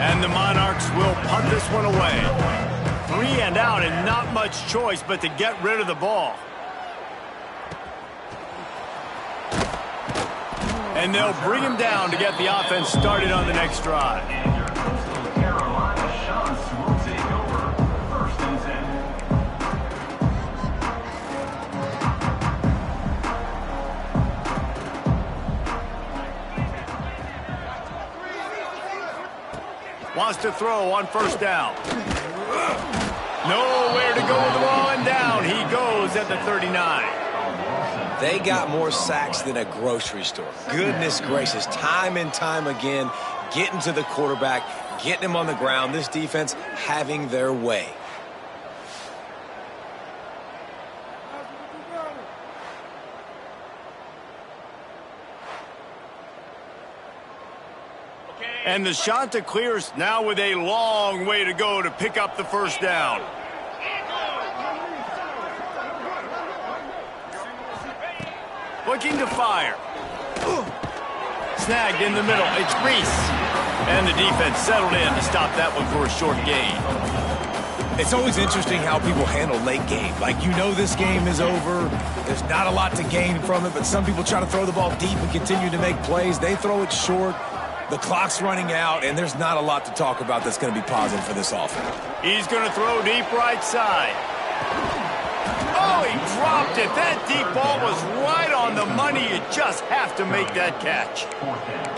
And the Monarchs will punt this one away. 3 and out, and not much choice but to get rid of the ball. And they'll bring him down to get the offense started on the next drive. Wants to throw on first down. Nowhere to go with the ball, and down he goes at the 39. They got more sacks than a grocery store. Goodness gracious, time and time again, getting to the quarterback, getting him on the ground. This defense having their way. And the Chanticleers now with a long way to go to pick up the first down. Looking to fire. Snagged in the middle. It's Reese. And the defense settled in to stop that one for a short gain. It's always interesting how people handle late game. Like, you know this game is over. There's not a lot to gain from it, but some people try to throw the ball deep and continue to make plays. They throw it short. The clock's running out, and there's not a lot to talk about that's going to be positive for this offense. He's going to throw deep right side. Oh, he dropped it. That deep ball was right on the money. You just have to make that catch.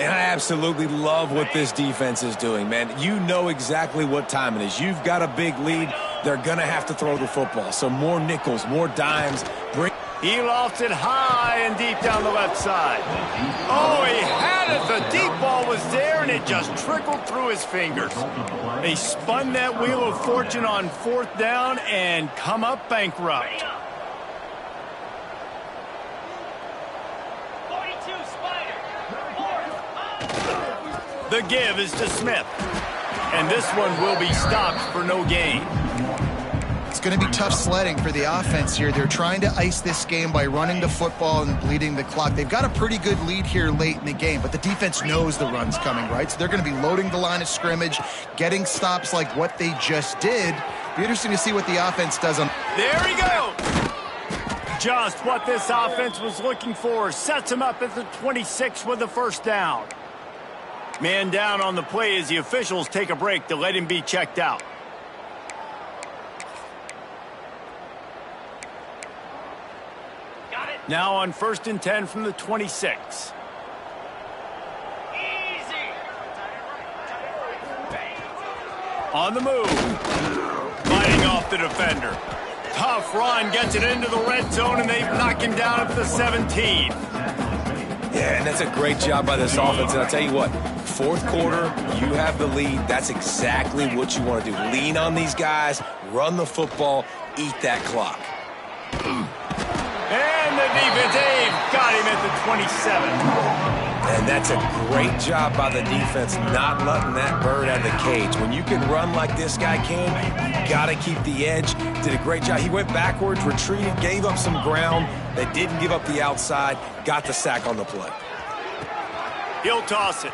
And I absolutely love what this defense is doing, man. You know exactly what time it is. You've got a big lead. They're going to have to throw the football. So more nickels, more dimes. He lofts it high and deep down the left side. Oh, he had it. The deep ball was there, and it just trickled through his fingers. They spun that wheel of fortune on fourth down and come up bankrupt. 42 Spider. The give is to Smith. And this one will be stopped for no gain. It's going to be tough sledding for the offense here. They're trying to ice this game by running the football and bleeding the clock. They've got a pretty good lead here late in the game, but the defense knows the run's coming, right? So they're going to be loading the line of scrimmage, getting stops like what they just did, Be interesting to see what the offense does on. There he goes. Just what this offense was looking for. Sets him up at the 26 with the first down. Man down on the play as the officials take a break to let him be checked out. Got it. Now on 1st and 10 from the 26. On the move. Fighting off the defender. Tough run, gets it into the red zone, and they knock him down at the 17. Yeah, and that's a great job by this offense. And I'll tell you what, 4th quarter, you have the lead. That's exactly what you want to do. Lean on these guys, run the football, eat that clock. And the defense, they've got him at the 27. And that's a great job by the defense, not letting that bird out of the cage. When you can run like this guy can, you got to keep the edge. Did a great job. He went backwards, retreated, gave up some ground. They didn't give up the outside, got the sack on the play. He'll toss it.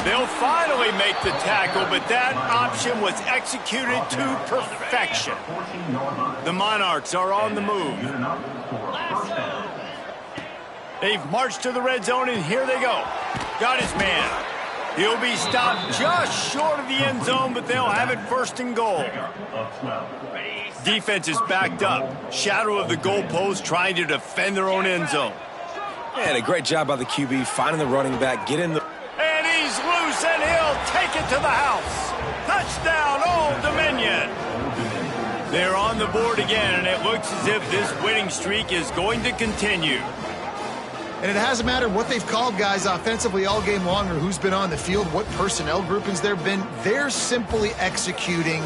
They'll finally make the tackle, but that option was executed to perfection. The Monarchs are on the move. They've marched to the red zone, and here they go. Got his man. He'll be stopped just short of the end zone, but they'll have it 1st and goal. Defense is backed up. Shadow of the goalpost trying to defend their own end zone. And a great job by the QB, finding the running back, get in the... And he's loose, and he'll take it to the house. Touchdown, Old Dominion. They're on the board again, and it looks as if this winning streak is going to continue. And it hasn't mattered what they've called guys offensively all game long or who's been on the field, what personnel groupings there have been. They're simply executing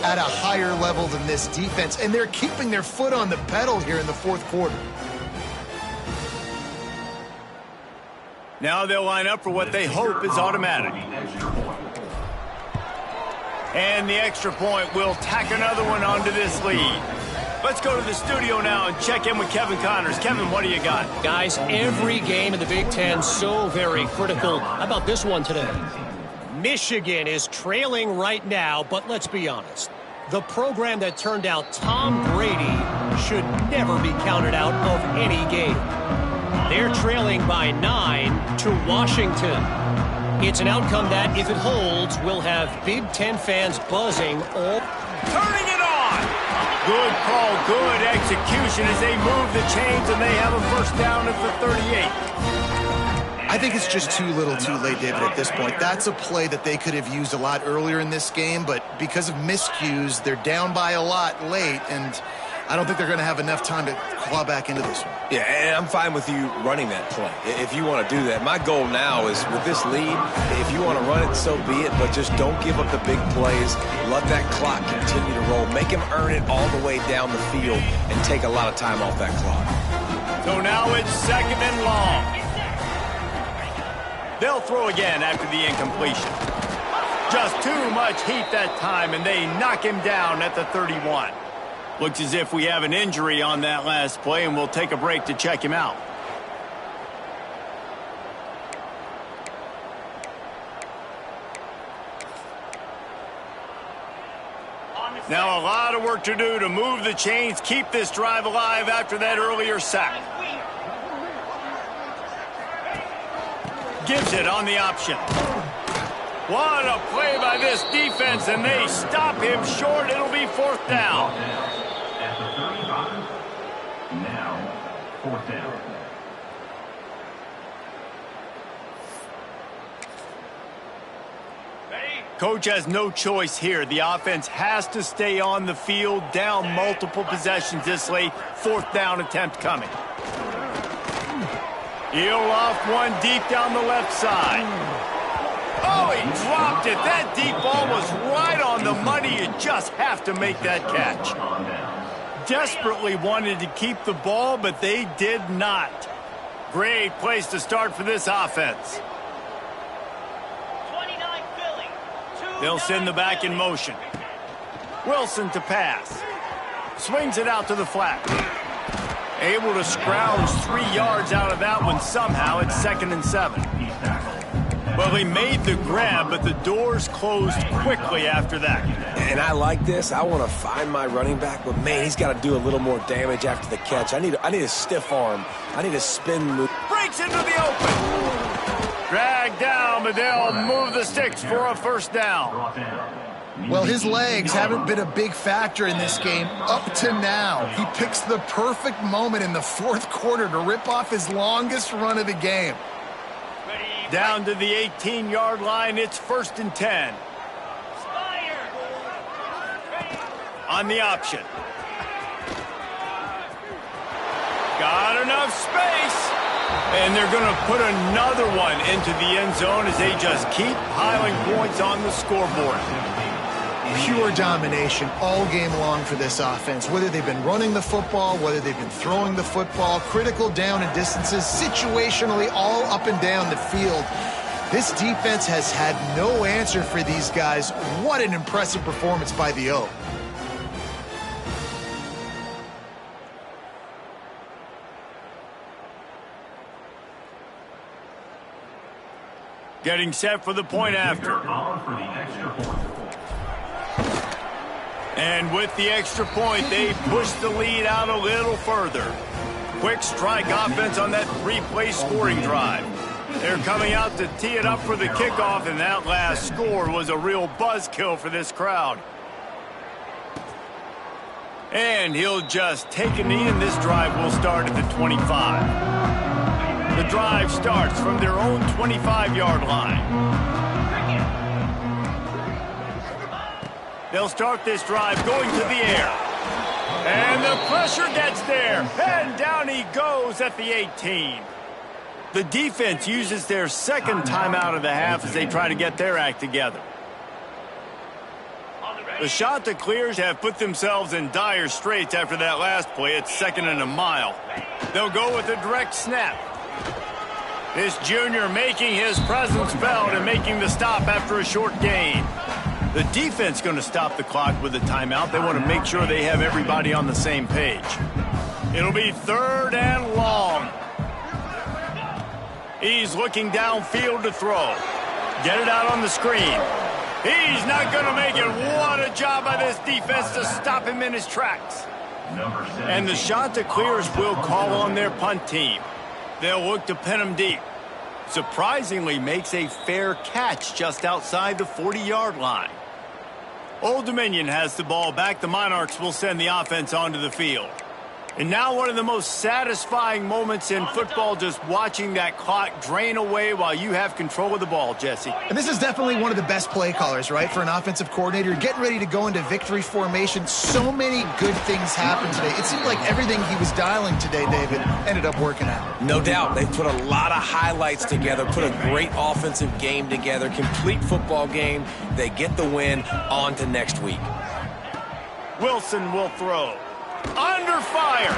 at a higher level than this defense, and they're keeping their foot on the pedal here in the 4th quarter. Now they'll line up for what they hope is automatic. And the extra point will tack another one onto this lead. Let's go to the studio now and check in with Kevin Connors. Kevin, what do you got? Guys, every game in the Big Ten so very critical. How about this one today? Michigan is trailing right now, but let's be honest. The program that turned out Tom Brady should never be counted out of any game. They're trailing by 9 to Washington. It's an outcome that, if it holds, will have Big Ten fans buzzing all... Turning it on! Good call, good execution as they move the chains, and they have a 1st down at the 38. I think it's just too little too late, David, at this point. That's a play that they could have used a lot earlier in this game, but because of miscues, they're down by a lot late, and I don't think they're going to have enough time to claw back into this one. Yeah, and I'm fine with you running that play if you want to do that. My goal now is with this lead, if you want to run it, so be it, but just don't give up the big plays. Let that clock continue to roll. Make him earn it all the way down the field and take a lot of time off that clock. So now it's 2nd and long. They'll throw again after the incompletion. Just too much heat that time, and they knock him down at the 31. Looks as if we have an injury on that last play, and we'll take a break to check him out. Now a lot of work to do to move the chains, keep this drive alive after that earlier sack. Gives it on the option. What a play by this defense, and they stop him short. It'll be 4th down. At the 35, now 4th down. Coach has no choice here. The offense has to stay on the field, down multiple possessions this late. 4th down attempt coming. He'll off one deep down the left side. Oh, he dropped it. That deep ball was right on the money. You just have to make that catch. Desperately wanted to keep the ball, but they did not. Great place to start for this offense. They'll send the back in motion. Wilson to pass. Swings it out to the flat. Able to scrounge 3 yards out of that one somehow. It's 2nd and 7. Well, he made the grab, but the doors closed quickly after that. And I like this. I want to find my running back, but man, he's got to do a little more damage after the catch. I need a stiff arm. I need a spin move. Breaks into the open. Dragged down, but they'll move the sticks for a first down. Well, his legs haven't been a big factor in this game up to now. He picks the perfect moment in the fourth quarter to rip off his longest run of the game. Down to the 18-yard line, it's 1st and 10. On the option. Got enough space. And they're going to put another one into the end zone as they just keep piling points on the scoreboard. Pure domination all game long for this offense. Whether they've been running the football, whether they've been throwing the football, critical down and distances, situationally all up and down the field. This defense has had no answer for these guys. What an impressive performance by the O. Getting set for the point after. And with the extra point, they push the lead out a little further. Quick strike offense on that three-play scoring drive. They're coming out to tee it up for the kickoff, and that last score was a real buzzkill for this crowd. And he'll just take a knee, and this drive will start at the 25. The drive starts from their own 25-yard line. They'll start this drive going to the air. And the pressure gets there. And down he goes at the 18. The defense uses their second timeout of the half as they try to get their act together. The Chanticleers have put themselves in dire straits after that last play. It's 2nd and a mile. They'll go with a direct snap. This junior making his presence felt and making the stop after a short gain. The defense going to stop the clock with a timeout. They want to make sure they have everybody on the same page. It'll be 3rd and long. He's looking downfield to throw. Get it out on the screen. He's not going to make it. What a job by this defense to stop him in his tracks. And the Chanticleers will call on their punt team. They'll look to pin him deep. Surprisingly makes a fair catch just outside the 40-yard line. Old Dominion has the ball back. The Monarchs will send the offense onto the field. And now one of the most satisfying moments in football, just watching that clock drain away while you have control of the ball, Jesse. And this is definitely one of the best play callers, right, for an offensive coordinator. Getting ready to go into victory formation. So many good things happened today. It seemed like everything he was dialing today, David, ended up working out. No doubt. They put a lot of highlights together, put a great offensive game together, complete football game. They get the win. On to next week. Wilson will throw. Under fire.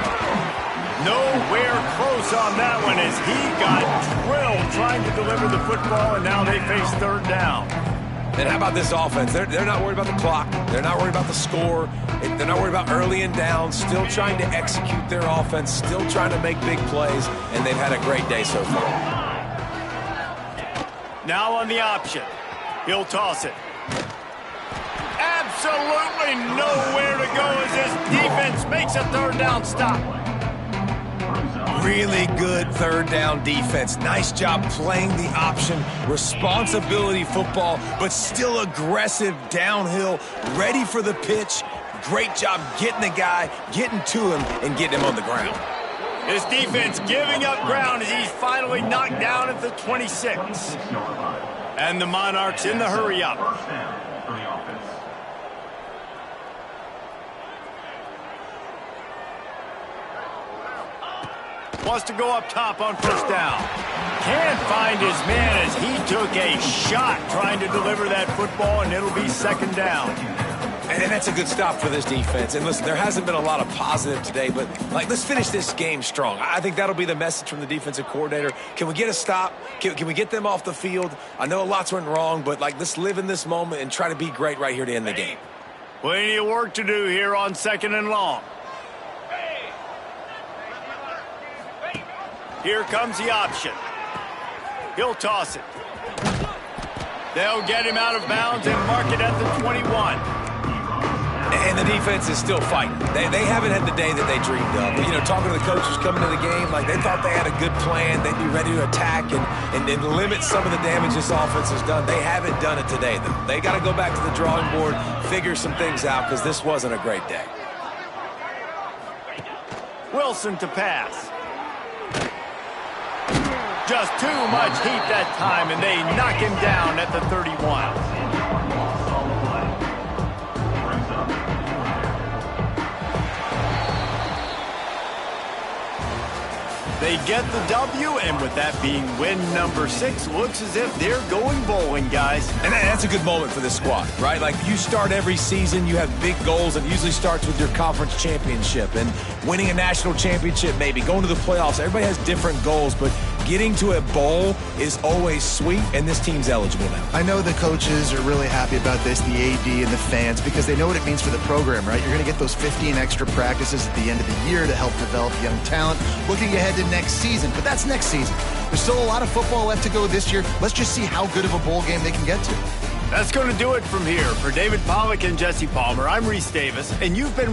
Nowhere close on that one as he got drilled trying to deliver the football, and now they face 3rd down. And how about this offense? They're not worried about the clock. They're not worried about the score. They're not worried about early and down. Still trying to execute their offense. Still trying to make big plays, and they've had a great day so far. Now on the option. He'll toss it. Absolutely nowhere to go as this defense makes a 3rd down stop. Really good 3rd down defense. Nice job playing the option. Responsibility football, but still aggressive downhill, ready for the pitch. Great job getting the guy, getting to him, and getting him on the ground. This defense giving up ground as he's finally knocked down at the 26. And the Monarchs in the hurry up. Wants to go up top on 1st down. Can't find his man as he took a shot trying to deliver that football, and it'll be 2nd down. And that's a good stop for this defense. And listen, there hasn't been a lot of positive today, but let's finish this game strong. I think that'll be the message from the defensive coordinator. Can we get a stop? Can we get them off the field? I know lots went wrong, but let's live in this moment and try to be great right here to end the game. Plenty of work to do here on 2nd and long. Here comes the option. He'll toss it. They'll get him out of bounds and mark it at the 21. And the defense is still fighting. They haven't had the day that they dreamed of. You know, talking to the coaches coming to the game, like they thought they had a good plan. They'd be ready to attack and limit some of the damage this offense has done. They haven't done it today, though. They got to go back to the drawing board, figure some things out, because this wasn't a great day. Wilson to pass. Just too much heat that time, and they knock him down at the 31. They get the W, and with that being win number 6, looks as if they're going bowling, guys. And that's a good moment for this squad, right? Like, you start every season, you have big goals. It usually starts with your conference championship and winning a national championship, maybe going to the playoffs. Everybody has different goals, but getting to a bowl is always sweet, and this team's eligible now. I know the coaches are really happy about this, the AD and the fans, because they know what it means for the program, right? You're going to get those 15 extra practices at the end of the year to help develop young talent. Looking ahead to next season, but that's next season. There's still a lot of football left to go this year. Let's just see how good of a bowl game they can get to. That's going to do it from here. For David Pollack and Jesse Palmer, I'm Reese Davis, and you've been